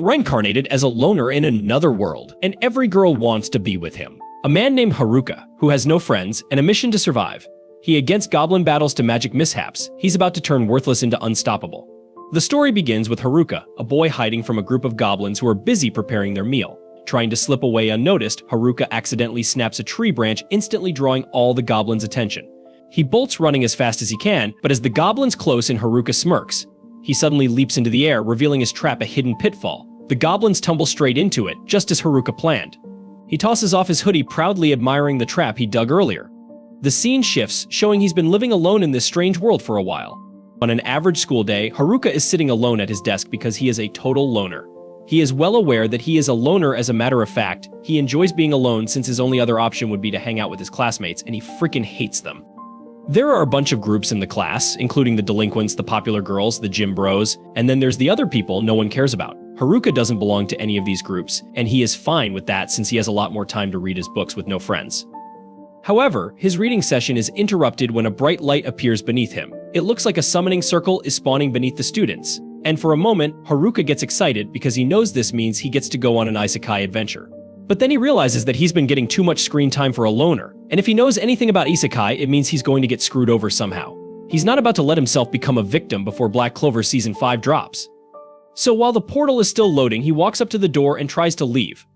reincarnated as a loner in another world, and every girl wants to be with him. A man named Haruka, who has no friends and a mission to survive. He against goblin battles to magic mishaps, he's about to turn worthless into unstoppable. The story begins with Haruka, a boy hiding from a group of goblins who are busy preparing their meal. Trying to slip away unnoticed, Haruka accidentally snaps a tree branch, instantly drawing all the goblins' attention. He bolts running as fast as he can, but as the goblins close and Haruka smirks, he suddenly leaps into the air, revealing his trap a hidden pitfall. The goblins tumble straight into it, just as Haruka planned. He tosses off his hoodie, proudly admiring the trap he dug earlier. The scene shifts, showing he's been living alone in this strange world for a while. On an average school day, Haruka is sitting alone at his desk because he is a total loner. He is well aware that he is a loner. As a matter of fact, he enjoys being alone since his only other option would be to hang out with his classmates, and he freaking hates them. There are a bunch of groups in the class, including the delinquents, the popular girls, the gym bros, and then there's the other people no one cares about. Haruka doesn't belong to any of these groups, and he is fine with that since he has a lot more time to read his books with no friends. However, his reading session is interrupted when a bright light appears beneath him. It looks like a summoning circle is spawning beneath the students. And for a moment, Haruka gets excited because he knows this means he gets to go on an Isekai adventure. But then he realizes that he's been getting too much screen time for a loner, and if he knows anything about Isekai, it means he's going to get screwed over somehow. He's not about to let himself become a victim before Black Clover Season 5 drops. So while the portal is still loading, he walks up to the door and tries to leave.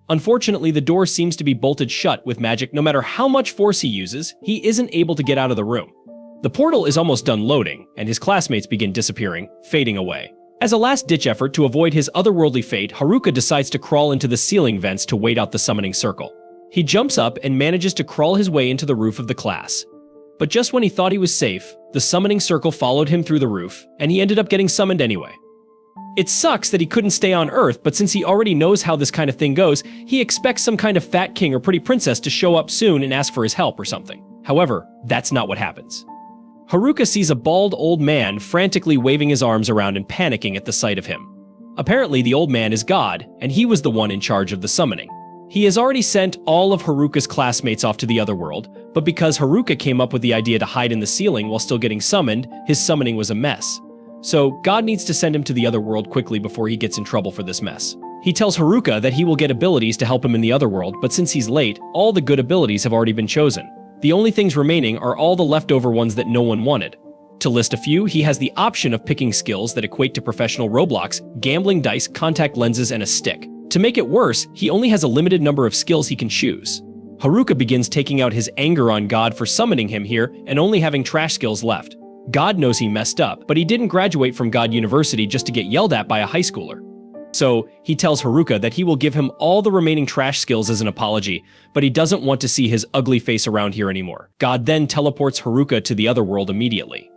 Unfortunately, the door seems to be bolted shut with magic. No matter how much force he uses, he isn't able to get out of the room. The portal is almost done loading, and his classmates begin disappearing, fading away. As a last-ditch effort to avoid his otherworldly fate, Haruka decides to crawl into the ceiling vents to wait out the summoning circle. He jumps up and manages to crawl his way into the roof of the class. But just when he thought he was safe, the summoning circle followed him through the roof, and he ended up getting summoned anyway. It sucks that he couldn't stay on Earth, but since he already knows how this kind of thing goes, he expects some kind of fat king or pretty princess to show up soon and ask for his help or something. However, that's not what happens. Haruka sees a bald old man frantically waving his arms around and panicking at the sight of him. Apparently, the old man is God, and he was the one in charge of the summoning. He has already sent all of Haruka's classmates off to the other world, but because Haruka came up with the idea to hide in the ceiling while still getting summoned, his summoning was a mess. So, God needs to send him to the other world quickly before he gets in trouble for this mess. He tells Haruka that he will get abilities to help him in the other world, but since he's late, all the good abilities have already been chosen. The only things remaining are all the leftover ones that no one wanted. To list a few, he has the option of picking skills that equate to professional Roblox, gambling dice, contact lenses, and a stick. To make it worse, he only has a limited number of skills he can choose. Haruka begins taking out his anger on God for summoning him here and only having trash skills left. God knows he messed up, but he didn't graduate from God University just to get yelled at by a high schooler. So, he tells Haruka that he will give him all the remaining trash skills as an apology, but he doesn't want to see his ugly face around here anymore. God then teleports Haruka to the other world immediately.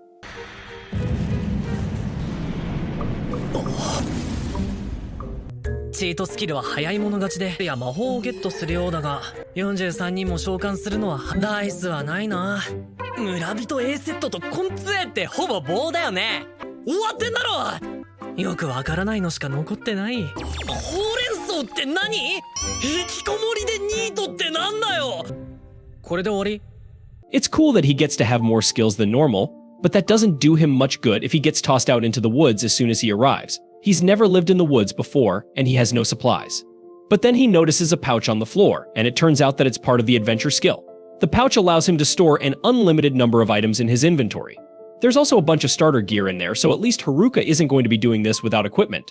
チートスキルは早い者勝ちで魔法をゲットするようだが43人も召喚するのはダイスはないな。村人 A セットとコンツ A ってほぼ棒だよね。終わってんだろ。よくわからないのしか残ってない。ほうれん草って何？引きこもりでニートってなんだよ。これで終わり？ It's cool that he gets to have more skills than normal, but that doesn't do him much good if he gets tossed out into the woods as soon as he arrives. He's never lived in the woods before, and he has no supplies. But then he notices a pouch on the floor, and it turns out that it's part of the adventure skill. The pouch allows him to store an unlimited number of items in his inventory. There's also a bunch of starter gear in there, so at least Haruka isn't going to be doing this without equipment.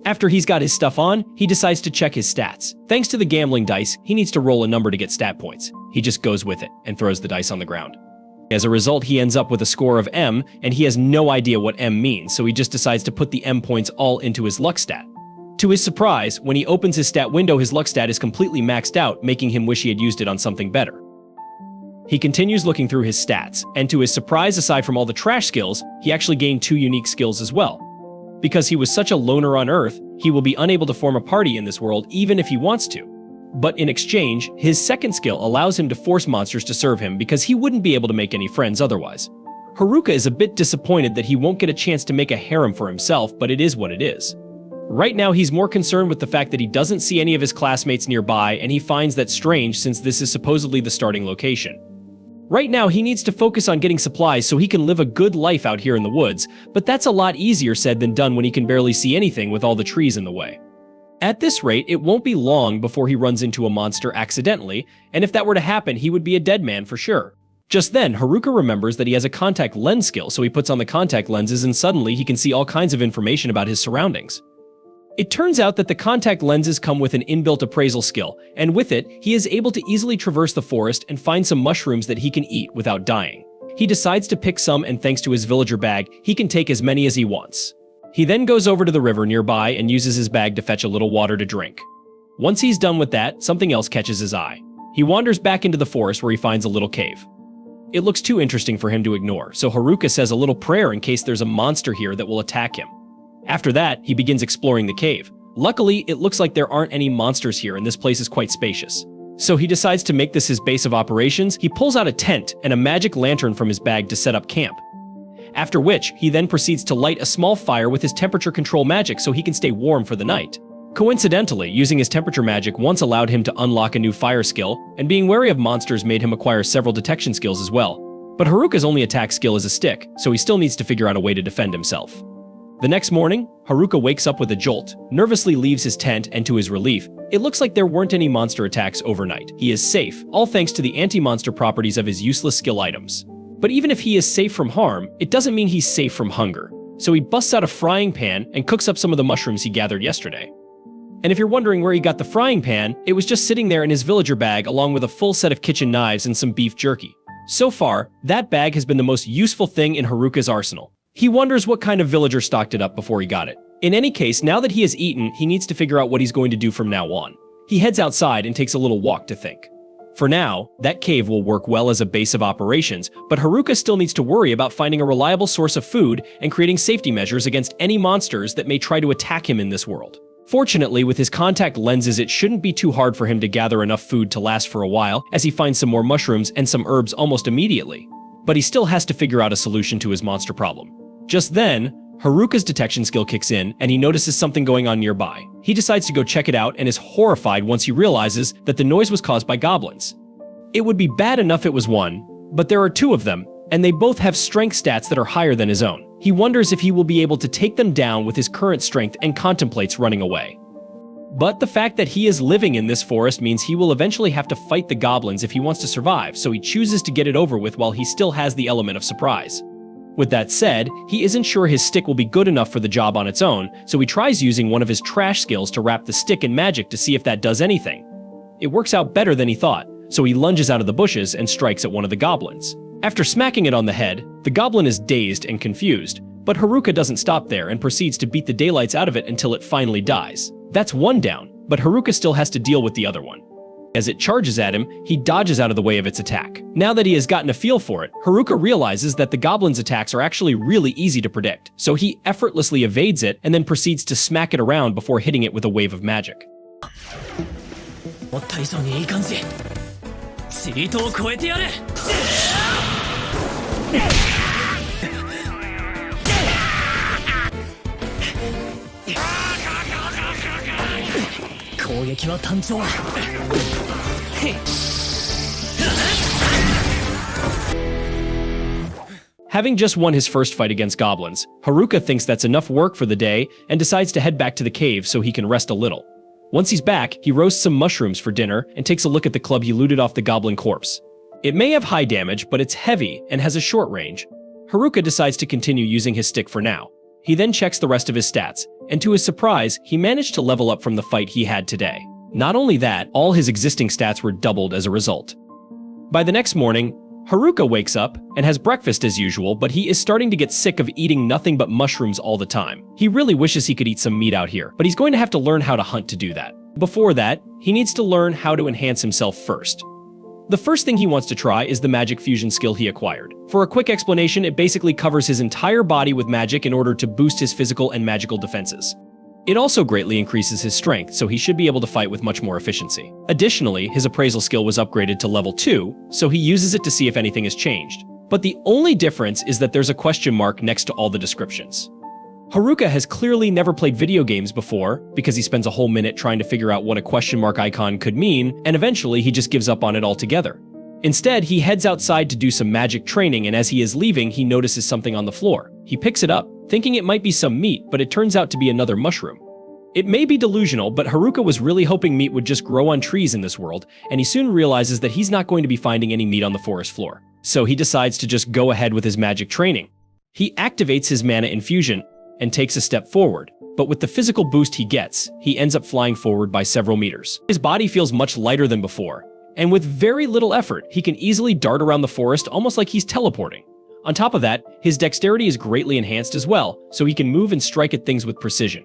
After he's got his stuff on, he decides to check his stats. Thanks to the gambling dice, he needs to roll a number to get stat points. He just goes with it and throws the dice on the ground. As a result, he ends up with a score of M, and he has no idea what M means, so he just decides to put the M points all into his luck stat. To his surprise, when he opens his stat window, his luck stat is completely maxed out, making him wish he had used it on something better. He continues looking through his stats, and to his surprise, aside from all the trash skills, he actually gained 2 unique skills as well. Because he was such a loner on Earth, he will be unable to form a party in this world even if he wants to. But in exchange, his second skill allows him to force monsters to serve him because he wouldn't be able to make any friends otherwise. Haruka is a bit disappointed that he won't get a chance to make a harem for himself, but it is what it is. Right now, he's more concerned with the fact that he doesn't see any of his classmates nearby, and he finds that strange since this is supposedly the starting location. Right now, he needs to focus on getting supplies so he can live a good life out here in the woods, but that's a lot easier said than done when he can barely see anything with all the trees in the way. At this rate, it won't be long before he runs into a monster accidentally, and if that were to happen, he would be a dead man for sure. Just then, Haruka remembers that he has a contact lens skill, so he puts on the contact lenses and suddenly he can see all kinds of information about his surroundings. It turns out that the contact lenses come with an inbuilt appraisal skill, and with it, he is able to easily traverse the forest and find some mushrooms that he can eat without dying. He decides to pick some, and thanks to his villager bag, he can take as many as he wants. He then goes over to the river nearby and uses his bag to fetch a little water to drink. Once he's done with that, something else catches his eye. He wanders back into the forest where he finds a little cave. It looks too interesting for him to ignore, so Haruka says a little prayer in case there's a monster here that will attack him. After that, he begins exploring the cave. Luckily, it looks like there aren't any monsters here and this place is quite spacious. So he decides to make this his base of operations. He pulls out a tent and a magic lantern from his bag to set up camp. After which, he then proceeds to light a small fire with his temperature control magic so he can stay warm for the night. Coincidentally, using his temperature magic once allowed him to unlock a new fire skill, and being wary of monsters made him acquire several detection skills as well. But Haruka's only attack skill is a stick, so he still needs to figure out a way to defend himself. The next morning, Haruka wakes up with a jolt, nervously leaves his tent, and to his relief, it looks like there weren't any monster attacks overnight. He is safe, all thanks to the anti-monster properties of his useless skill items. But even if he is safe from harm, it doesn't mean he's safe from hunger. So he busts out a frying pan and cooks up some of the mushrooms he gathered yesterday. And if you're wondering where he got the frying pan, it was just sitting there in his villager bag along with a full set of kitchen knives and some beef jerky. So far, that bag has been the most useful thing in Haruka's arsenal. He wonders what kind of villager stocked it up before he got it. In any case, now that he has eaten, he needs to figure out what he's going to do from now on. He heads outside and takes a little walk to think. For now, that cave will work well as a base of operations, but Haruka still needs to worry about finding a reliable source of food and creating safety measures against any monsters that may try to attack him in this world. Fortunately, with his contact lenses, it shouldn't be too hard for him to gather enough food to last for a while, as he finds some more mushrooms and some herbs almost immediately. But he still has to figure out a solution to his monster problem. Just then, Haruka's detection skill kicks in, and he notices something going on nearby. He decides to go check it out and is horrified once he realizes that the noise was caused by goblins. It would be bad enough it was one, but there are two of them, and they both have strength stats that are higher than his own. He wonders if he will be able to take them down with his current strength and contemplates running away. But the fact that he is living in this forest means he will eventually have to fight the goblins if he wants to survive, so he chooses to get it over with while he still has the element of surprise. With that said, he isn't sure his stick will be good enough for the job on its own, so he tries using one of his trash skills to wrap the stick in magic to see if that does anything. It works out better than he thought, so he lunges out of the bushes and strikes at one of the goblins. After smacking it on the head, the goblin is dazed and confused, but Haruka doesn't stop there and proceeds to beat the daylights out of it until it finally dies. That's one down, but Haruka still has to deal with the other one. As it charges at him, he dodges out of the way of its attack. Now that he has gotten a feel for it, Haruka realizes that the goblin's attacks are actually really easy to predict, so he effortlessly evades it and then proceeds to smack it around before hitting it with a wave of magic. Having just won his first fight against goblins, Haruka thinks that's enough work for the day and decides to head back to the cave so he can rest a little. Once he's back, he roasts some mushrooms for dinner and takes a look at the club he looted off the goblin corpse. It may have high damage, but it's heavy and has a short range. Haruka decides to continue using his stick for now. He then checks the rest of his stats, and to his surprise, he managed to level up from the fight he had today. Not only that, all his existing stats were doubled as a result. By the next morning, Haruka wakes up and has breakfast as usual, but he is starting to get sick of eating nothing but mushrooms all the time. He really wishes he could eat some meat out here, but he's going to have to learn how to hunt to do that. Before that, he needs to learn how to enhance himself first. The first thing he wants to try is the magic fusion skill he acquired. For a quick explanation, it basically covers his entire body with magic in order to boost his physical and magical defenses. It also greatly increases his strength, so he should be able to fight with much more efficiency. Additionally, his appraisal skill was upgraded to level 2, so he uses it to see if anything has changed. But the only difference is that there's a question mark next to all the descriptions. Haruka has clearly never played video games before, because he spends a whole minute trying to figure out what a question mark icon could mean, and eventually he just gives up on it altogether. Instead, he heads outside to do some magic training, and as he is leaving, he notices something on the floor. He picks it up, thinking it might be some meat, but it turns out to be another mushroom. It may be delusional, but Haruka was really hoping meat would just grow on trees in this world, and he soon realizes that he's not going to be finding any meat on the forest floor. So he decides to just go ahead with his magic training. He activates his mana infusion and takes a step forward, but with the physical boost he gets, he ends up flying forward by several meters. His body feels much lighter than before, and with very little effort, he can easily dart around the forest almost like he's teleporting. On top of that, his dexterity is greatly enhanced as well, so he can move and strike at things with precision.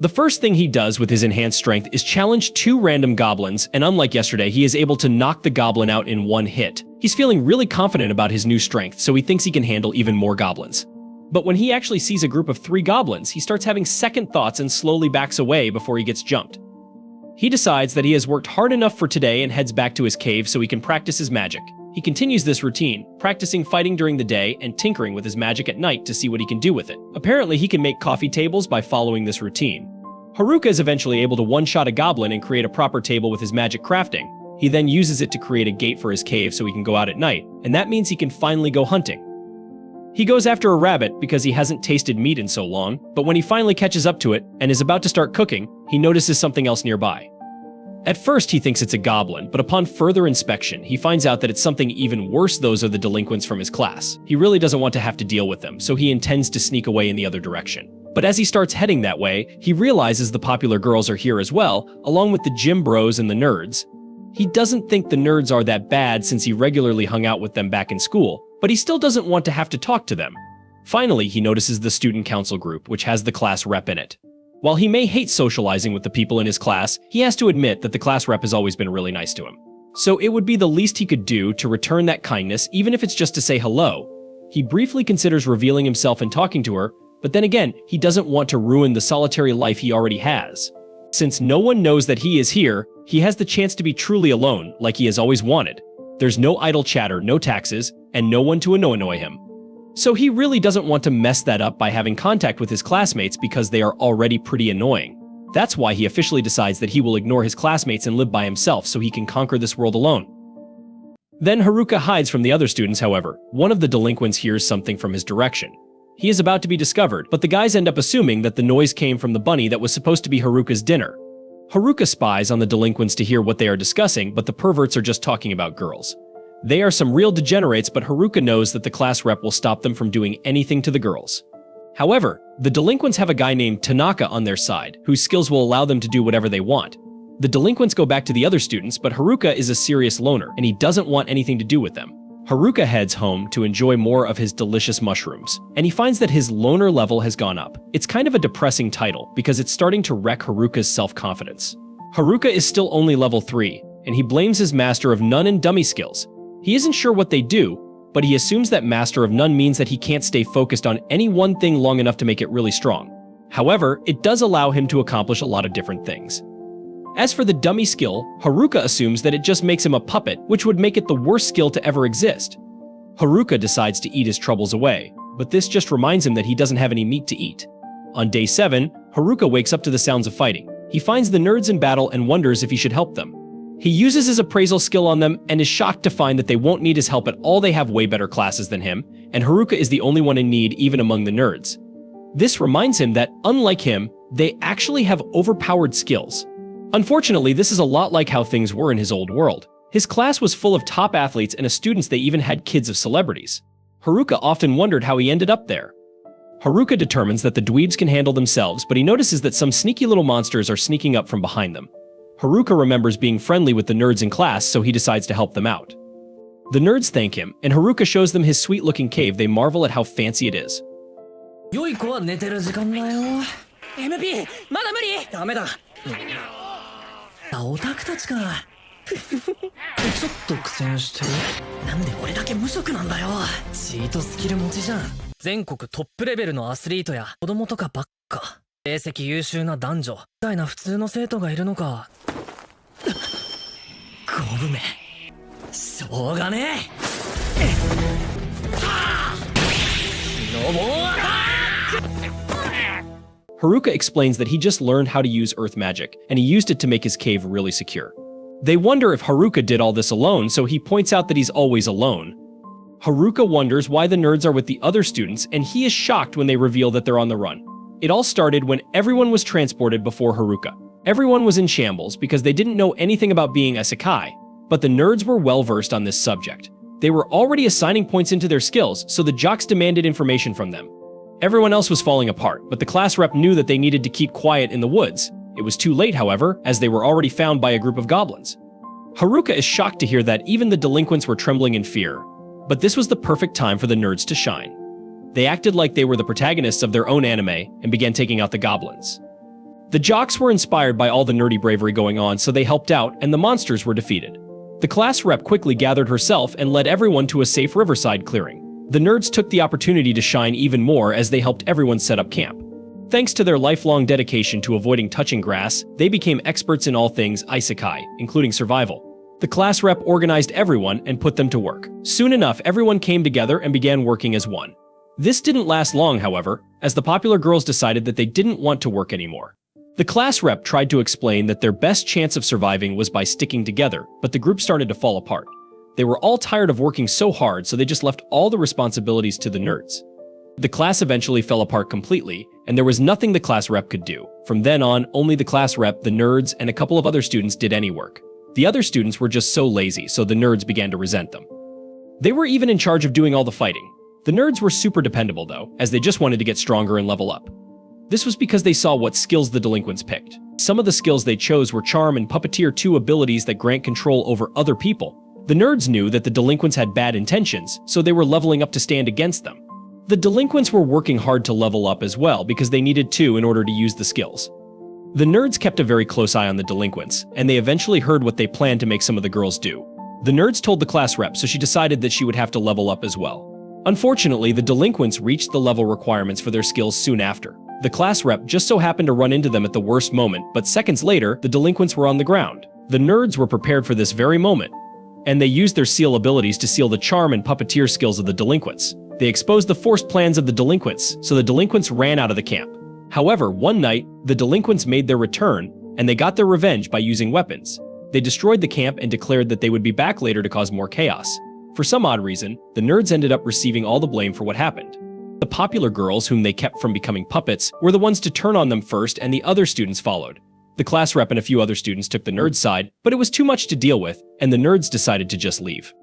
The first thing he does with his enhanced strength is challenge 2 random goblins, and unlike yesterday, he is able to knock the goblin out in 1 hit. He's feeling really confident about his new strength, so he thinks he can handle even more goblins. But when he actually sees a group of 3 goblins, he starts having second thoughts and slowly backs away before he gets jumped. He decides that he has worked hard enough for today and heads back to his cave so he can practice his magic. He continues this routine, practicing fighting during the day and tinkering with his magic at night to see what he can do with it. Apparently, he can make coffee tables by following this routine. Haruka is eventually able to one-shot a goblin and create a proper table with his magic crafting. He then uses it to create a gate for his cave so he can go out at night, and that means he can finally go hunting. He goes after a rabbit because he hasn't tasted meat in so long, but when he finally catches up to it and is about to start cooking, he notices something else nearby. At first, he thinks it's a goblin, but upon further inspection, he finds out that it's something even worse. Those are the delinquents from his class. He really doesn't want to have to deal with them, so he intends to sneak away in the other direction. But as he starts heading that way, he realizes the popular girls are here as well, along with the gym bros and the nerds. He doesn't think the nerds are that bad since he regularly hung out with them back in school, but he still doesn't want to have to talk to them. Finally, he notices the student council group, which has the class rep in it. While he may hate socializing with the people in his class, he has to admit that the class rep has always been really nice to him. So it would be the least he could do to return that kindness, even if it's just to say hello. He briefly considers revealing himself and talking to her, but then again, he doesn't want to ruin the solitary life he already has. Since no one knows that he is here, he has the chance to be truly alone, like he has always wanted. There's no idle chatter, no taxes, and no one to annoy him. So he really doesn't want to mess that up by having contact with his classmates because they are already pretty annoying. That's why he officially decides that he will ignore his classmates and live by himself so he can conquer this world alone. Then Haruka hides from the other students, however. One of the delinquents hears something from his direction. He is about to be discovered, but the guys end up assuming that the noise came from the bunny that was supposed to be Haruka's dinner. Haruka spies on the delinquents to hear what they are discussing, but the perverts are just talking about girls. They are some real degenerates, but Haruka knows that the class rep will stop them from doing anything to the girls. However, the delinquents have a guy named Tanaka on their side, whose skills will allow them to do whatever they want. The delinquents go back to the other students, but Haruka is a serious loner, and he doesn't want anything to do with them. Haruka heads home to enjoy more of his delicious mushrooms, and he finds that his loner level has gone up. It's kind of a depressing title, because it's starting to wreck Haruka's self-confidence. Haruka is still only level 3, and he blames his Master of None and Dummy skills. He isn't sure what they do, but he assumes that Master of None means that he can't stay focused on any one thing long enough to make it really strong. However, it does allow him to accomplish a lot of different things. As for the dummy skill, Haruka assumes that it just makes him a puppet, which would make it the worst skill to ever exist. Haruka decides to eat his troubles away, but this just reminds him that he doesn't have any meat to eat. On day 7, Haruka wakes up to the sounds of fighting. He finds the nerds in battle and wonders if he should help them. He uses his appraisal skill on them and is shocked to find that they won't need his help at all. They have way better classes than him, and Haruka is the only one in need even among the nerds. This reminds him that, unlike him, they actually have overpowered skills. Unfortunately, this is a lot like how things were in his old world. His class was full of top athletes and as students they even had kids of celebrities. Haruka often wondered how he ended up there. Haruka determines that the dweebs can handle themselves, but he notices that some sneaky little monsters are sneaking up from behind them. Haruka remembers being friendly with the nerds in class, so he decides to help them out. The nerds thank him, and Haruka shows them his sweet-looking cave. They marvel at how fancy it is. 良い子は寝てる時間だよ。MP、まだ無理。ダメだ。オタクたちか。ちょっと苦戦してる。なんで俺だけ無職なんだよ。チートスキル持ちじゃん。全国トップレベルのアスリートや子供とかばっか。成績優秀な男女みたいな普通の生徒がいるのか。ゴブめしょうがねえ。Haruka explains that he just learned how to use earth magic, and he used it to make his cave really secure. They wonder if Haruka did all this alone, so he points out that he's always alone. Haruka wonders why the nerds are with the other students, and he is shocked when they reveal that they're on the run. It all started when everyone was transported before Haruka. Everyone was in shambles because they didn't know anything about being Isekai, but the nerds were well versed on this subject. They were already assigning points into their skills, so the jocks demanded information from them. Everyone else was falling apart, but the class rep knew that they needed to keep quiet in the woods. It was too late, however, as they were already found by a group of goblins. Haruka is shocked to hear that even the delinquents were trembling in fear. But this was the perfect time for the nerds to shine. They acted like they were the protagonists of their own anime and began taking out the goblins. The jocks were inspired by all the nerdy bravery going on, so they helped out and the monsters were defeated. The class rep quickly gathered herself and led everyone to a safe riverside clearing. The nerds took the opportunity to shine even more as they helped everyone set up camp. Thanks to their lifelong dedication to avoiding touching grass, they became experts in all things Isekai, including survival. The class rep organized everyone and put them to work. Soon enough, everyone came together and began working as one. This didn't last long, however, as the popular girls decided that they didn't want to work anymore. The class rep tried to explain that their best chance of surviving was by sticking together, but the group started to fall apart. They were all tired of working so hard, so they just left all the responsibilities to the nerds. The class eventually fell apart completely, and there was nothing the class rep could do. From then on, only the class rep, the nerds, and a couple of other students did any work. The other students were just so lazy, so the nerds began to resent them. They were even in charge of doing all the fighting. The nerds were super dependable though, as they just wanted to get stronger and level up. This was because they saw what skills the delinquents picked. Some of the skills they chose were Charm and Puppeteer, 2 abilities that grant control over other people. The nerds knew that the delinquents had bad intentions, so they were leveling up to stand against them. The delinquents were working hard to level up as well because they needed to in order to use the skills. The nerds kept a very close eye on the delinquents, and they eventually heard what they planned to make some of the girls do. The nerds told the class rep, so she decided that she would have to level up as well. Unfortunately, the delinquents reached the level requirements for their skills soon after. The class rep just so happened to run into them at the worst moment, but seconds later, the delinquents were on the ground. The nerds were prepared for this very moment, and they used their seal abilities to seal the Charm and Puppeteer skills of the delinquents. They exposed the forced plans of the delinquents, so the delinquents ran out of the camp. However, one night, the delinquents made their return, and they got their revenge by using weapons. They destroyed the camp and declared that they would be back later to cause more chaos. For some odd reason, the nerds ended up receiving all the blame for what happened. The popular girls, whom they kept from becoming puppets, were the ones to turn on them first, and the other students followed. The class rep and a few other students took the nerds' side, but it was too much to deal with, and the nerds decided to just leave.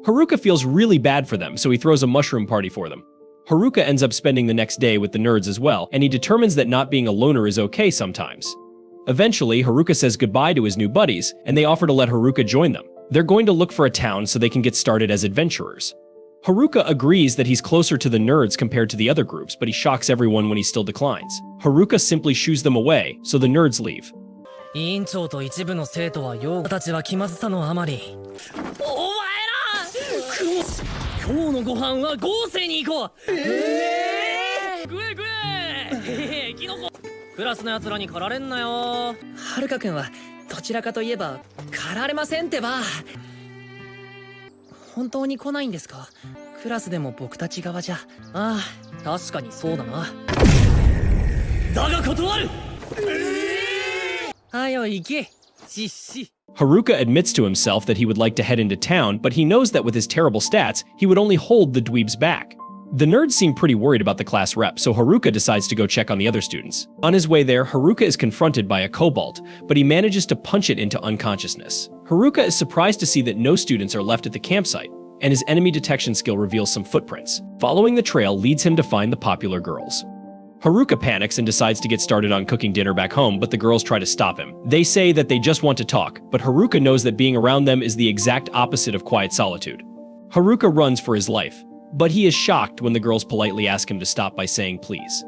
Haruka feels really bad for them, so he throws a mushroom party for them. Haruka ends up spending the next day with the nerds as well, and he determines that not being a loner is okay sometimes. Eventually, Haruka says goodbye to his new buddies, and they offer to let Haruka join them. They're going to look for a town so they can get started as adventurers. Haruka agrees that he's closer to the nerds compared to the other groups, but he shocks everyone when he still declines. Haruka simply shoos them away, so the nerds leave. 委員長と一部の生徒は陽子たちは気まずさのあまりお前ら今日のご飯は豪勢に行こう食え食えキノコクラスのやつらに駆られんなよはるかくんはどちらかといえば駆られませんってば本当に来ないんですかクラスでも僕たち側じゃああ確かにそうだなだが断るHaruka admits to himself that he would like to head into town, but he knows that with his terrible stats, he would only hold the dweebs back. The nerds seem pretty worried about the class rep, so Haruka decides to go check on the other students. On his way there, Haruka is confronted by a kobold, but he manages to punch it into unconsciousness. Haruka is surprised to see that no students are left at the campsite, and his enemy detection skill reveals some footprints. Following the trail leads him to find the popular girls. Haruka panics and decides to get started on cooking dinner back home, but the girls try to stop him. They say that they just want to talk, but Haruka knows that being around them is the exact opposite of quiet solitude. Haruka runs for his life, but he is shocked when the girls politely ask him to stop by saying please.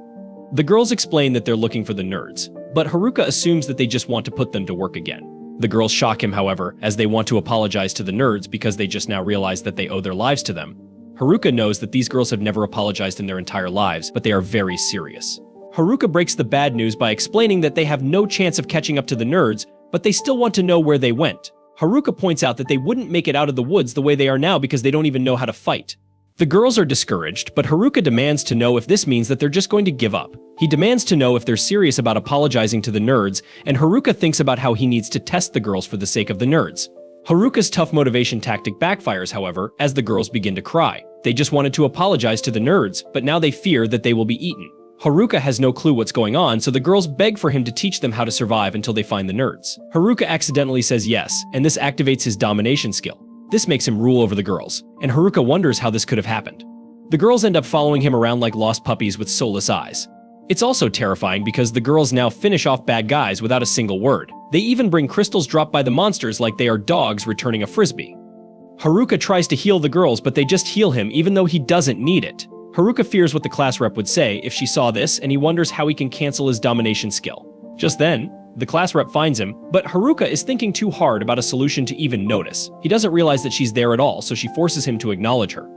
The girls explain that they're looking for the nerds, but Haruka assumes that they just want to put them to work again. The girls shock him, however, as they want to apologize to the nerds because they just now realize that they owe their lives to them. Haruka knows that these girls have never apologized in their entire lives, but they are very serious. Haruka breaks the bad news by explaining that they have no chance of catching up to the nerds, but they still want to know where they went. Haruka points out that they wouldn't make it out of the woods the way they are now because they don't even know how to fight. The girls are discouraged, but Haruka demands to know if this means that they're just going to give up. He demands to know if they're serious about apologizing to the nerds, and Haruka thinks about how he needs to test the girls for the sake of the nerds. Haruka's tough motivation tactic backfires, however, as the girls begin to cry. They just wanted to apologize to the nerds, but now they fear that they will be eaten. Haruka has no clue what's going on, so the girls beg for him to teach them how to survive until they find the nerds. Haruka accidentally says yes, and this activates his domination skill. This makes him rule over the girls, and Haruka wonders how this could have happened. The girls end up following him around like lost puppies with soulless eyes. It's also terrifying because the girls now finish off bad guys without a single word. They even bring crystals dropped by the monsters like they are dogs returning a frisbee. Haruka tries to heal the girls, but they just heal him even though he doesn't need it. Haruka fears what the class rep would say if she saw this, and he wonders how he can cancel his domination skill. Just then, the class rep finds him, but Haruka is thinking too hard about a solution to even notice. He doesn't realize that she's there at all, so she forces him to acknowledge her.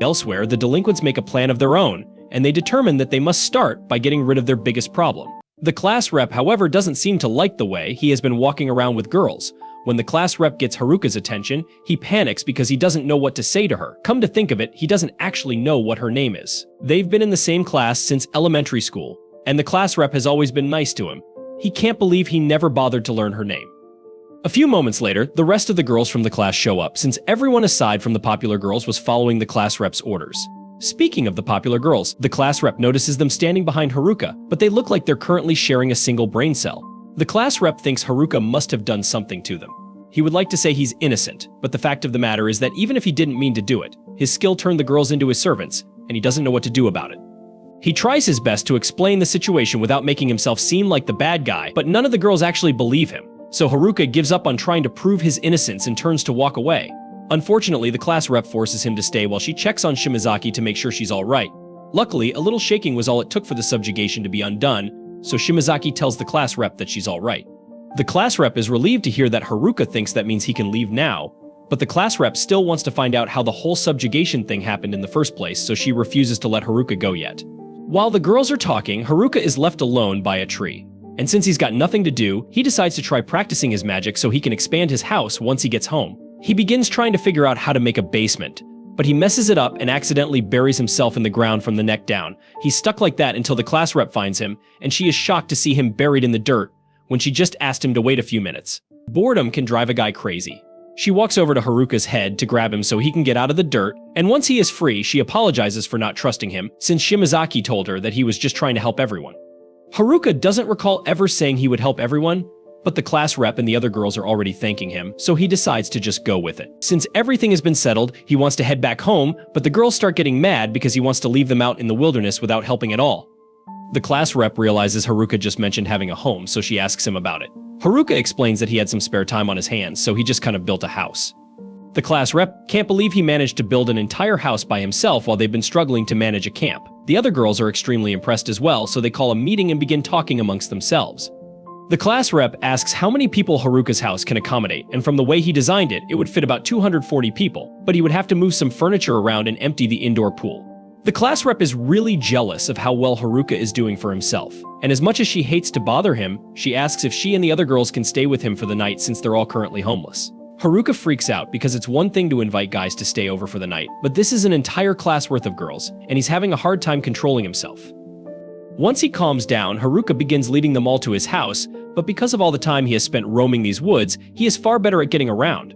Elsewhere, the delinquents make a plan of their own, and they determine that they must start by getting rid of their biggest problem. The class rep, however, doesn't seem to like the way he has been walking around with girls. When the class rep gets Haruka's attention, he panics because he doesn't know what to say to her. Come to think of it, he doesn't actually know what her name is. They've been in the same class since elementary school, and the class rep has always been nice to him. He can't believe he never bothered to learn her name. A few moments later, the rest of the girls from the class show up, since everyone aside from the popular girls was following the class rep's orders. Speaking of the popular girls, the class rep notices them standing behind Haruka, but they look like they're currently sharing a single brain cell. The class rep thinks Haruka must have done something to them. He would like to say he's innocent, but the fact of the matter is that even if he didn't mean to do it, his skill turned the girls into his servants, and he doesn't know what to do about it. He tries his best to explain the situation without making himself seem like the bad guy, but none of the girls actually believe him, so Haruka gives up on trying to prove his innocence and turns to walk away. Unfortunately, the class rep forces him to stay while she checks on Shimazaki to make sure she's alright. Luckily, a little shaking was all it took for the subjugation to be undone, so Shimazaki tells the class rep that she's alright. The class rep is relieved to hear that Haruka thinks that means he can leave now, but the class rep still wants to find out how the whole subjugation thing happened in the first place, so she refuses to let Haruka go yet. While the girls are talking, Haruka is left alone by a tree. And since he's got nothing to do, he decides to try practicing his magic so he can expand his house once he gets home. He begins trying to figure out how to make a basement, but he messes it up and accidentally buries himself in the ground from the neck down. He's stuck like that until the class rep finds him, and she is shocked to see him buried in the dirt when she just asked him to wait a few minutes. Boredom can drive a guy crazy. She walks over to Haruka's head to grab him so he can get out of the dirt, and once he is free, she apologizes for not trusting him, since Shimazaki told her that he was just trying to help everyone. Haruka doesn't recall ever saying he would help everyone, but the class rep and the other girls are already thanking him, so he decides to just go with it. Since everything has been settled, he wants to head back home, but the girls start getting mad because he wants to leave them out in the wilderness without helping at all. The class rep realizes Haruka just mentioned having a home, so she asks him about it. Haruka explains that he had some spare time on his hands, so he just kind of built a house. The class rep can't believe he managed to build an entire house by himself while they've been struggling to manage a camp. The other girls are extremely impressed as well, so they call a meeting and begin talking amongst themselves. The class rep asks how many people Haruka's house can accommodate, and from the way he designed it, it would fit about 240 people, but he would have to move some furniture around and empty the indoor pool. The class rep is really jealous of how well Haruka is doing for himself, and as much as she hates to bother him, she asks if she and the other girls can stay with him for the night since they're all currently homeless. Haruka freaks out because it's one thing to invite guys to stay over for the night, but this is an entire class worth of girls, and he's having a hard time controlling himself. Once he calms down, Haruka begins leading them all to his house, but because of all the time he has spent roaming these woods, he is far better at getting around.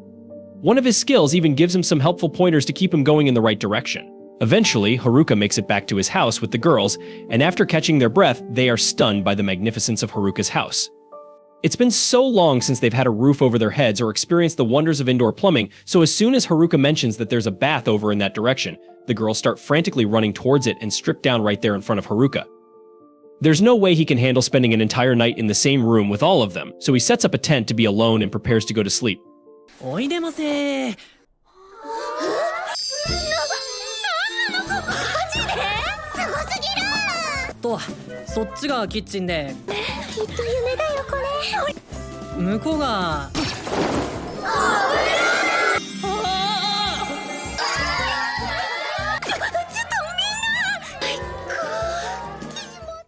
One of his skills even gives him some helpful pointers to keep him going in the right direction. Eventually, Haruka makes it back to his house with the girls, and after catching their breath, they are stunned by the magnificence of Haruka's house. It's been so long since they've had a roof over their heads or experienced the wonders of indoor plumbing, so as soon as Haruka mentions that there's a bath over in that direction, the girls start frantically running towards it and strip down right there in front of Haruka. There's no way he can handle spending an entire night in the same room with all of them, so he sets up a tent to be alone and prepares to go to sleep. おいでませー。と、そっちがキッチンで。きっと夢だよこれ。向こうが。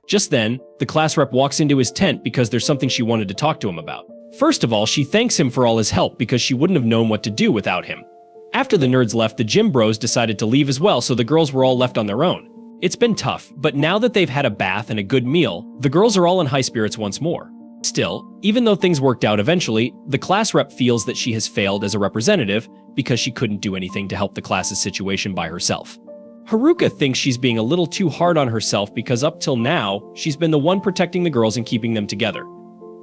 Just then, the class rep walks into his tent because there's something she wanted to talk to him about. First of all, she thanks him for all his help because she wouldn't have known what to do without him. After the nerds left, the gym bros decided to leave as well, so the girls were all left on their own. It's been tough, but now that they've had a bath and a good meal, the girls are all in high spirits once more. Still, even though things worked out eventually, the class rep feels that she has failed as a representative because she couldn't do anything to help the class's situation by herself. Haruka thinks she's being a little too hard on herself because up till now, she's been the one protecting the girls and keeping them together.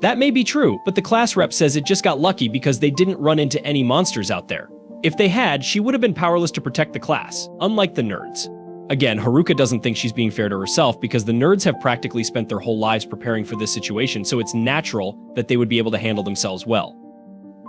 That may be true, but the class rep says it just got lucky because they didn't run into any monsters out there. If they had, she would have been powerless to protect the class, unlike the nerds. Again, Haruka doesn't think she's being fair to herself because the nerds have practically spent their whole lives preparing for this situation, so it's natural that they would be able to handle themselves well.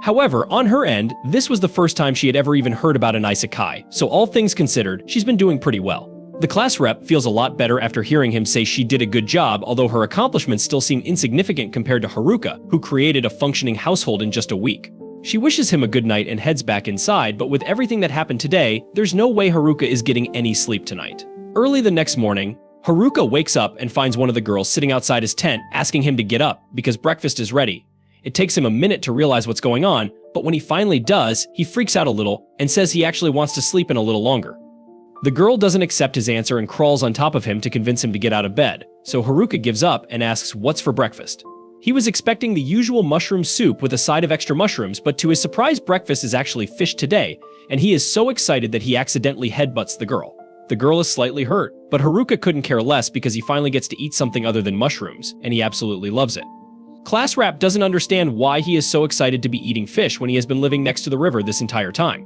However, on her end, this was the first time she had ever even heard about an Isekai, so all things considered, she's been doing pretty well. The class rep feels a lot better after hearing him say she did a good job, although her accomplishments still seem insignificant compared to Haruka, who created a functioning household in just a week. She wishes him a good night and heads back inside, but with everything that happened today, there's no way Haruka is getting any sleep tonight. Early the next morning, Haruka wakes up and finds one of the girls sitting outside his tent asking him to get up because breakfast is ready. It takes him a minute to realize what's going on, but when he finally does, he freaks out a little and says he actually wants to sleep in a little longer. The girl doesn't accept his answer and crawls on top of him to convince him to get out of bed, so Haruka gives up and asks what's for breakfast. He was expecting the usual mushroom soup with a side of extra mushrooms, but to his surprise, breakfast is actually fish today, and he is so excited that he accidentally headbutts the girl. The girl is slightly hurt, but Haruka couldn't care less because he finally gets to eat something other than mushrooms, and he absolutely loves it. Class Rap doesn't understand why he is so excited to be eating fish when he has been living next to the river this entire time.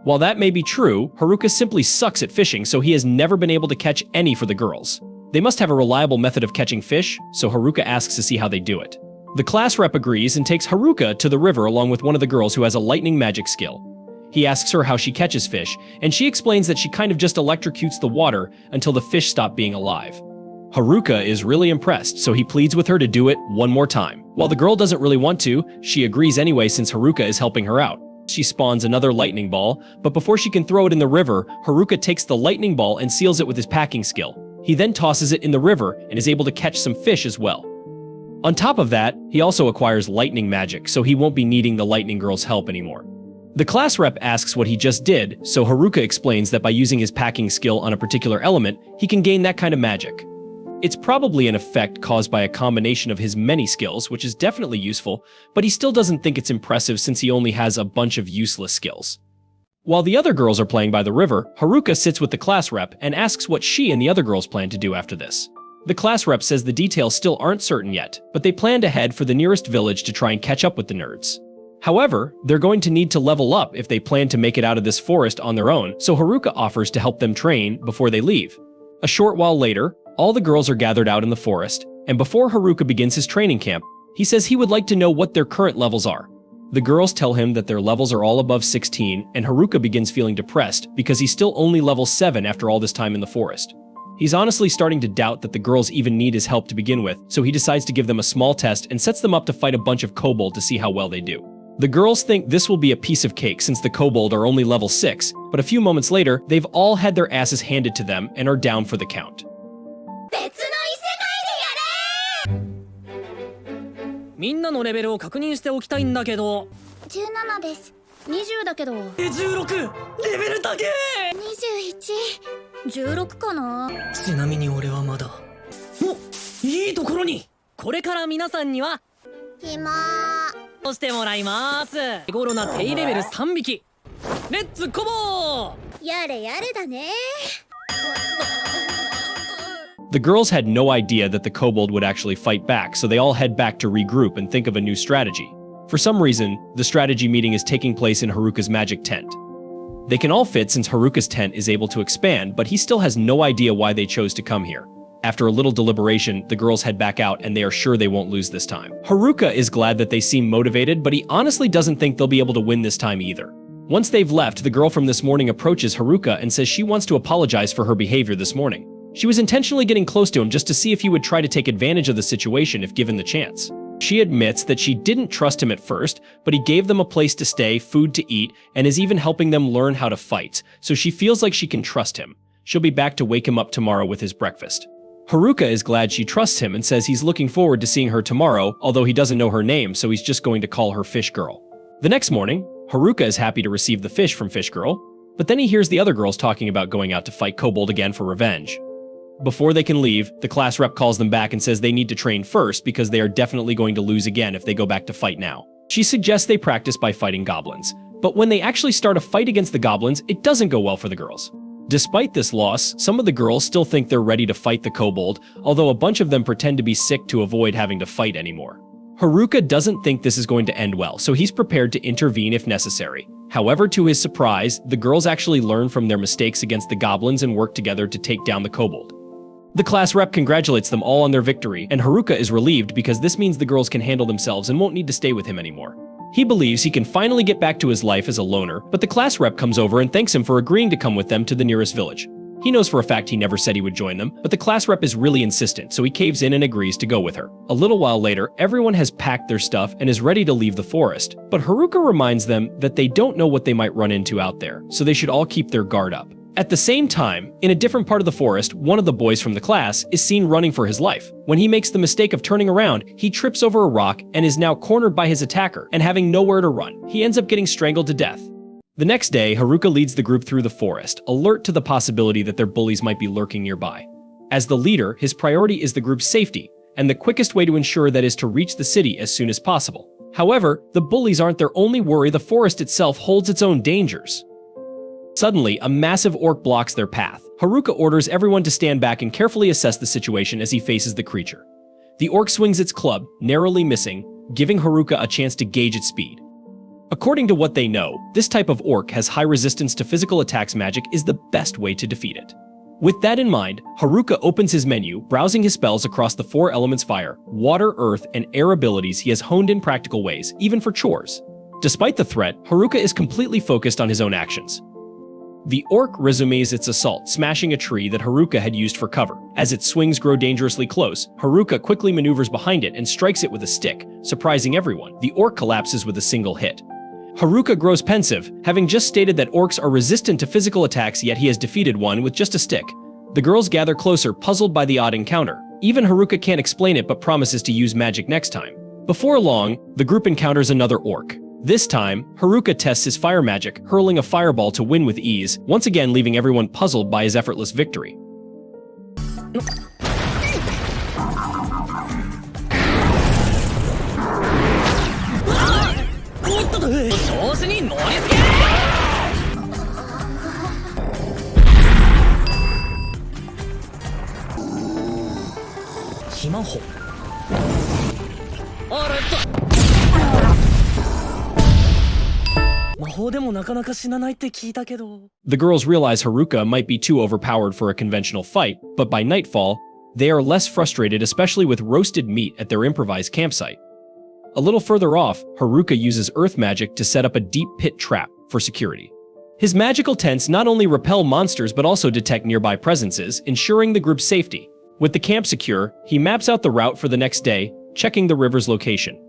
While that may be true, Haruka simply sucks at fishing, so he has never been able to catch any for the girls. They must have a reliable method of catching fish, so Haruka asks to see how they do it. The class rep agrees and takes Haruka to the river along with one of the girls who has a lightning magic skill. He asks her how she catches fish, and she explains that she kind of just electrocutes the water until the fish stop being alive. Haruka is really impressed, so he pleads with her to do it one more time. While the girl doesn't really want to, she agrees anyway since Haruka is helping her out. She spawns another lightning ball, but before she can throw it in the river, Haruka takes the lightning ball and seals it with his packing skill. He then tosses it in the river and is able to catch some fish as well. On top of that, he also acquires lightning magic, so he won't be needing the lightning girl's help anymore. The class rep asks what he just did, so Haruka explains that by using his packing skill on a particular element, he can gain that kind of magic. It's probably an effect caused by a combination of his many skills, which is definitely useful, but he still doesn't think it's impressive since he only has a bunch of useless skills. While the other girls are playing by the river, Haruka sits with the class rep and asks what she and the other girls plan to do after this. The class rep says the details still aren't certain yet, but they plan to head for the nearest village to try and catch up with the nerds. However, they're going to need to level up if they plan to make it out of this forest on their own, so Haruka offers to help them train before they leave. A short while later, all the girls are gathered out in the forest, and before Haruka begins his training camp, he says he would like to know what their current levels are. The girls tell him that their levels are all above 16, and Haruka begins feeling depressed because he's still only level 7 after all this time in the forest. He's honestly starting to doubt that the girls even need his help to begin with, so he decides to give them a small test and sets them up to fight a bunch of kobold to see how well they do. The girls think this will be a piece of cake since the kobold are only level 6, but a few moments later, they've all had their asses handed to them and are down for the count. みんなのレベルを確認しておきたいんだけど17です。20だけど。16レベル高え。21、16かな。ちなみに俺はまだ。お、いいところに。これから皆さんには暇としてもらいます。手頃な低レベル3匹。レッツコボー。やれやれだね。The girls had no idea that the kobold would actually fight back, so they all head back to regroup and think of a new strategy. For some reason, the strategy meeting is taking place in Haruka's magic tent. They can all fit since Haruka's tent is able to expand, but he still has no idea why they chose to come here. After a little deliberation, the girls head back out and they are sure they won't lose this time. Haruka is glad that they seem motivated, but he honestly doesn't think they'll be able to win this time either. Once they've left, the girl from this morning approaches Haruka and says she wants to apologize for her behavior this morning. She was intentionally getting close to him just to see if he would try to take advantage of the situation if given the chance. She admits that she didn't trust him at first, but he gave them a place to stay, food to eat, and is even helping them learn how to fight, so she feels like she can trust him. She'll be back to wake him up tomorrow with his breakfast. Haruka is glad she trusts him and says he's looking forward to seeing her tomorrow, although he doesn't know her name, so he's just going to call her Fish Girl. The next morning, Haruka is happy to receive the fish from Fish Girl, but then he hears the other girls talking about going out to fight Kobold again for revenge. Before they can leave, the class rep calls them back and says they need to train first because they are definitely going to lose again if they go back to fight now. She suggests they practice by fighting goblins, but when they actually start a fight against the goblins, it doesn't go well for the girls. Despite this loss, some of the girls still think they're ready to fight the kobold, although a bunch of them pretend to be sick to avoid having to fight anymore. Haruka doesn't think this is going to end well, so he's prepared to intervene if necessary. However, to his surprise, the girls actually learn from their mistakes against the goblins and work together to take down the kobold. The class rep congratulates them all on their victory, and Haruka is relieved because this means the girls can handle themselves and won't need to stay with him anymore. He believes he can finally get back to his life as a loner, but the class rep comes over and thanks him for agreeing to come with them to the nearest village. He knows for a fact he never said he would join them, but the class rep is really insistent, so he caves in and agrees to go with her. A little while later, everyone has packed their stuff and is ready to leave the forest, but Haruka reminds them that they don't know what they might run into out there, so they should all keep their guard up. At the same time, in a different part of the forest, one of the boys from the class is seen running for his life. When he makes the mistake of turning around, he trips over a rock and is now cornered by his attacker, and having nowhere to run, he ends up getting strangled to death. The next day, Haruka leads the group through the forest, alert to the possibility that their bullies might be lurking nearby. As the leader, his priority is the group's safety, and the quickest way to ensure that is to reach the city as soon as possible. However, the bullies aren't their only worry. The forest itself holds its own dangers. Suddenly, a massive orc blocks their path. Haruka orders everyone to stand back and carefully assess the situation as he faces the creature. The orc swings its club, narrowly missing, giving Haruka a chance to gauge its speed. According to what they know, this type of orc has high resistance to physical attacks. Magic is the best way to defeat it. With that in mind, Haruka opens his menu, browsing his spells across the 4 elements: fire, water, earth, and air abilities he has honed in practical ways, even for chores. Despite the threat, Haruka is completely focused on his own actions. The orc resumes its assault, smashing a tree that Haruka had used for cover. As its swings grow dangerously close, Haruka quickly maneuvers behind it and strikes it with a stick, surprising everyone. The orc collapses with a single hit. Haruka grows pensive, having just stated that orcs are resistant to physical attacks, yet he has defeated one with just a stick. The girls gather closer, puzzled by the odd encounter. Even Haruka can't explain it but promises to use magic next time. Before long, the group encounters another orc. This time, Haruka tests his fire magic, hurling a fireball to win with ease, once again leaving everyone puzzled by his effortless victory. The girls realize Haruka might be too overpowered for a conventional fight, but by nightfall, they are less frustrated, especially with roasted meat at their improvised campsite. A little further off, Haruka uses earth magic to set up a deep pit trap for security. His magical tents not only repel monsters but also detect nearby presences, ensuring the group's safety. With the camp secure, he maps out the route for the next day, checking the river's location.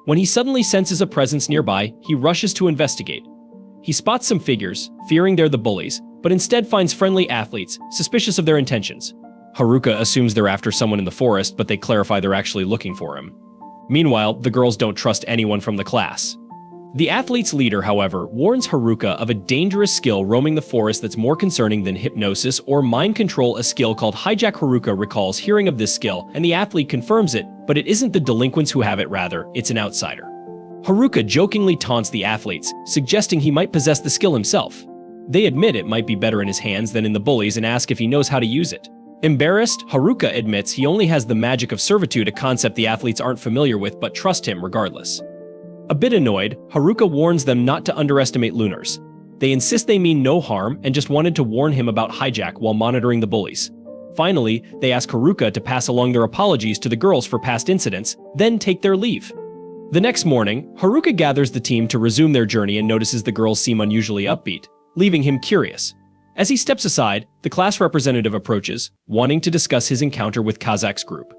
When he suddenly senses a presence nearby, he rushes to investigate. He spots some figures, fearing they're the bullies, but instead finds friendly athletes, suspicious of their intentions. Haruka assumes they're after someone in the forest, but they clarify they're actually looking for him. Meanwhile, the girls don't trust anyone from the class. The athlete's leader, however, warns Haruka of a dangerous skill roaming the forest that's more concerning than hypnosis or mind control. A skill called hijack. Haruka recalls hearing of this skill, and the athlete confirms it, but it isn't the delinquents who have it, rather, it's an outsider. Haruka jokingly taunts the athletes, suggesting he might possess the skill himself. They admit it might be better in his hands than in the bullies and ask if he knows how to use it. Embarrassed, Haruka admits he only has the magic of servitude, a concept the athletes aren't familiar with but trust him regardless. A bit annoyed, Haruka warns them not to underestimate lunars. They insist they mean no harm and just wanted to warn him about hijack while monitoring the bullies. Finally, they ask Haruka to pass along their apologies to the girls for past incidents, then take their leave. The next morning, Haruka gathers the team to resume their journey and notices the girls seem unusually upbeat, leaving him curious. As he steps aside, the class representative approaches, wanting to discuss his encounter with Kazak's group.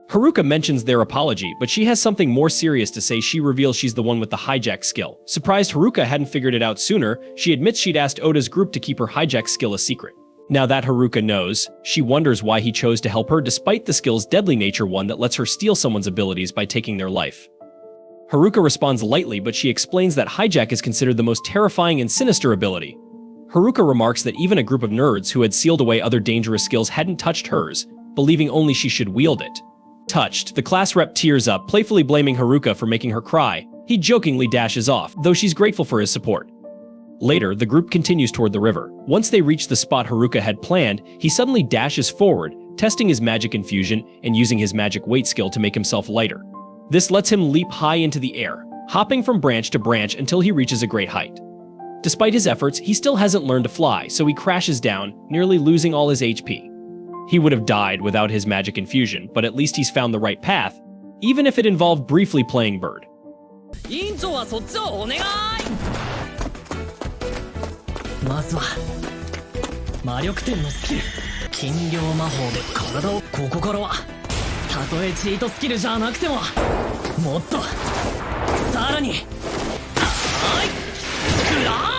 Haruka mentions their apology, but she has something more serious to say. She reveals she's the one with the hijack skill. Surprised Haruka hadn't figured it out sooner, she admits she'd asked Oda's group to keep her hijack skill a secret. Now that Haruka knows, she wonders why he chose to help her despite the skill's deadly nature, one that lets her steal someone's abilities by taking their life. Haruka responds lightly, but she explains that hijack is considered the most terrifying and sinister ability. Haruka remarks that even a group of nerds who had sealed away other dangerous skills hadn't touched hers, believing only she should wield it. Touched, the class rep tears up, playfully blaming Haruka for making her cry. He jokingly dashes off, though she's grateful for his support. Later, the group continues toward the river. Once they reach the spot Haruka had planned, he suddenly dashes forward, testing his magic infusion and using his magic weight skill to make himself lighter. This lets him leap high into the air, hopping from branch to branch until he reaches a great height. Despite his efforts, he still hasn't learned to fly, so he crashes down, nearly losing all his HP. He would have died without his magic infusion, but at least he's found the right path, even if it involved briefly playing bird. 委員長はそっちをお願い。まずは魔力点のスキル金量魔法で体をここからはたとえチートスキルじゃなくてももっとさらにはいグラ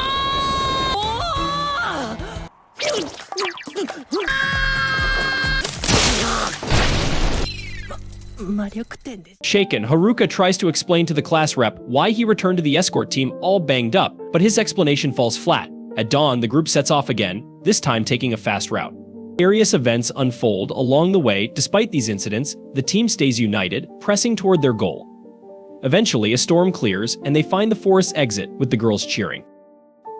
魔力点で Shaken, Haruka tries to explain to the class rep why he returned to the escort team all banged up, but his explanation falls flat. At dawn, the group sets off again, this time taking a fast route. Various events unfold along the way. Despite these incidents, the team stays united, pressing toward their goal. Eventually, a storm clears, and they find the forest's exit with the girls cheering.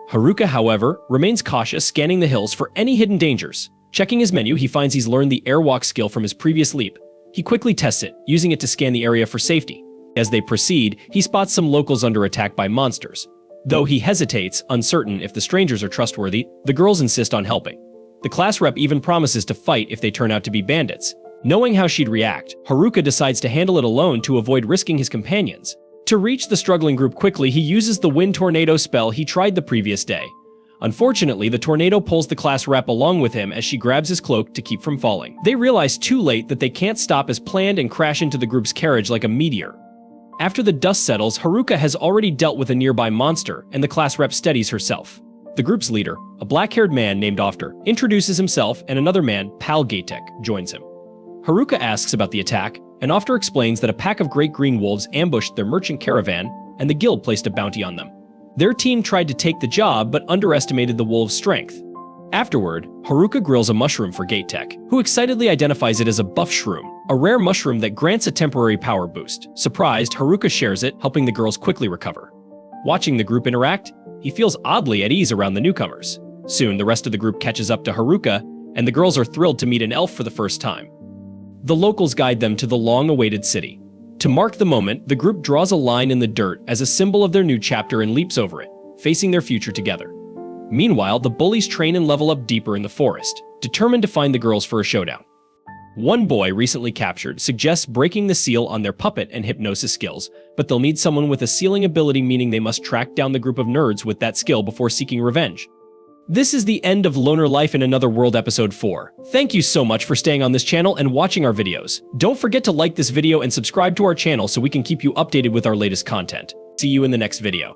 Haruka, however, remains cautious, scanning the hills for any hidden dangers. Checking his menu, he finds he's learned the airwalk skill from his previous leap. He quickly tests it, using it to scan the area for safety. As they proceed, he spots some locals under attack by monsters. Though he hesitates, uncertain if the strangers are trustworthy, the girls insist on helping. The class rep even promises to fight if they turn out to be bandits. Knowing how she'd react, Haruka decides to handle it alone to avoid risking his companions. To reach the struggling group quickly, he uses the wind tornado spell he tried the previous day. Unfortunately, the tornado pulls the class rep along with him as she grabs his cloak to keep from falling. They realize too late that they can't stop as planned and crash into the group's carriage like a meteor. After the dust settles, Haruka has already dealt with a nearby monster, and the class rep steadies herself. The group's leader, a black-haired man named Ofter, introduces himself, and another man, Pal Gaitek, joins him. Haruka asks about the attack, and Ofter explains that a pack of great green wolves ambushed their merchant caravan, and the guild placed a bounty on them. Their team tried to take the job, but underestimated the wolves' strength. Afterward, Haruka grills a mushroom for Gaitek, who excitedly identifies it as a buff shroom, a rare mushroom that grants a temporary power boost. Surprised, Haruka shares it, helping the girls quickly recover. Watching the group interact, he feels oddly at ease around the newcomers. Soon, the rest of the group catches up to Haruka, and the girls are thrilled to meet an elf for the first time. The locals guide them to the long-awaited city. To mark the moment, the group draws a line in the dirt as a symbol of their new chapter and leaps over it, facing their future together. Meanwhile, the bullies train and level up deeper in the forest, determined to find the girls for a showdown. One boy, recently captured, suggests breaking the seal on their puppet and hypnosis skills, but they'll need someone with a sealing ability, meaning they must track down the group of nerds with that skill before seeking revenge. This is the end of Loner Life in Another World Episode 4. Thank you so much for staying on this channel and watching our videos. Don't forget to like this video and subscribe to our channel so we can keep you updated with our latest content. See you in the next video.